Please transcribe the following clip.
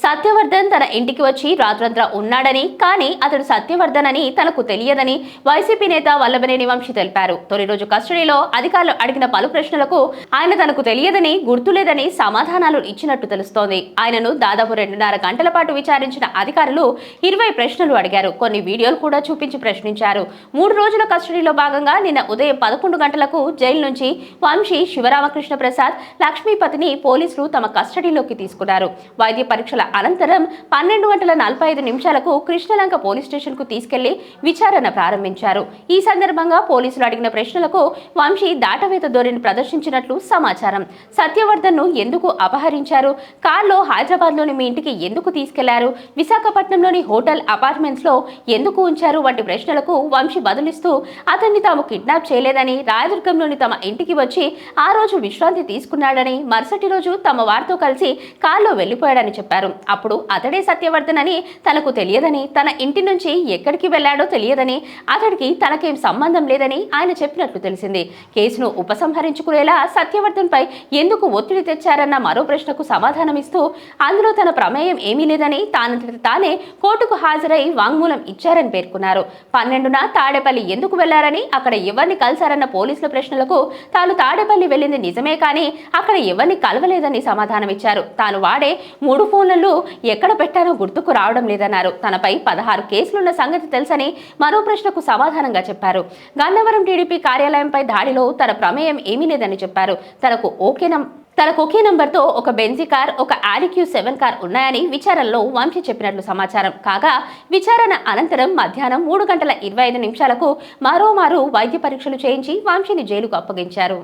సత్యవర్ధన్ తన ఇంటికి వచ్చి రాత్రంతా ఉన్నాడని, కానీ అతడు సత్యవర్ధన్ అని తనకు తెలియదని వైసీపీ నేత వల్లభనేని వంశీ తెలిపారు. తొలి రోజు కస్టడీలో అధికారులు అడిగిన పలు ప్రశ్నలకు ఆయన తనకు తెలియదని, గుర్తులేదని సమాధానాలు ఇచ్చినట్టు తెలుస్తోంది. ఆయనను దాదాపు 2.5 గంటల పాటు విచారించిన అధికారులు 20 ప్రశ్నలు అడిగారు. కొన్ని వీడియోలు కూడా చూపించి ప్రశ్నించారు. 3 రోజుల కస్టడీలో భాగంగా నిన్న ఉదయం 11 గంటలకు జైలు నుంచి వంశీ, శివరామకృష్ణ ప్రసాద్, లక్ష్మీపతిని పోలీసులు తమ కస్టడీలోకి తీసుకున్నారు. వైద్య పరీక్షల అనంతరం 12:45 కృష్ణలంక పోలీస్ స్టేషన్ కు తీసుకెళ్లి విచారణ ప్రారంభించారు. ఈ సందర్భంగా పోలీసులు అడిగిన ప్రశ్నలకు వంశీ దాటవేత ధోరణి ప్రదర్శించినట్లు సమాచారం. సత్యవర్ధన్ ను ఎందుకు అపహరించారు, కార్లో హైదరాబాద్ లోని మీ ఇంటికి ఎందుకు తీసుకెళ్లారు, విశాఖపట్నంలోని హోటల్ అపార్ట్మెంట్స్ లో ఎందుకు ఉంచారు వంటి ప్రశ్నలకు వంశీ బదులిస్తూ అతన్ని తాము కిడ్నాప్ చేయలేదని, రాయదుర్గంలోని తమ ఇంటికి వచ్చి ఆ రోజు విశ్రాంతి తీసుకున్నాడని, మరుసటి రోజు తమ వారితో కలిసి కార్లో వెళ్లిపోయాడని చెప్పారు. అప్పుడు అతడే సత్యవర్ధన్ అని తనకు తెలియదని, తన ఇంటి నుంచి ఎక్కడికి వెళ్లాడో తెలియదని, అతడికి తనకేం సంబంధం లేదని ఆయన చెప్పినట్లు తెలిసింది. కేసును ఉపసంహరించుకునేలా సత్యవర్ధన్ పై ఎందుకు ఒత్తిడి తెచ్చారన్న మరో ప్రశ్నకు సమాధానమిస్తూ అందులో తన ప్రమేయం ఏమీ లేదని, తానే కోర్టుకు హాజరై వాంగ్మూలం ఇచ్చారని పేర్కొన్నారు. 12న తాడేపల్లి ఎందుకు వెళ్లారని, అక్కడ ఎవరిని కలిశారన్న పోలీసుల ప్రశ్నలకు తాను తాడేపల్లి వెళ్లింది నిజమే కానీ అక్కడ ఎవరిని కలవలేదని సమాధానమిచ్చారు. తాను వాడే 3 ఫోన్లను ఎక్కడ పెట్టానో గుర్తుకు రావడం లేదన్నారు. తనపై 16 కేసులున్న సంగతి తెలుసని మరో ప్రశ్నకు సమాధానంగా చెప్పారు. గన్నవరం టీడీపీ కార్యాలయంపై దాడిలో తన ప్రమేయం ఏమీ లేదని చెప్పారు. తనకు ఒకే నంబర్తో ఒక బెంజీ కార్, ఒక ఆడిక్యూ 7 కార్ ఉన్నాయని విచారణలో వంశీ చెప్పినట్లు సమాచారం. కాగా విచారణ అనంతరం మధ్యాహ్నం 3:25 మరోమారు వైద్య పరీక్షలు చేయించి వంశీని జైలుకు అప్పగించారు.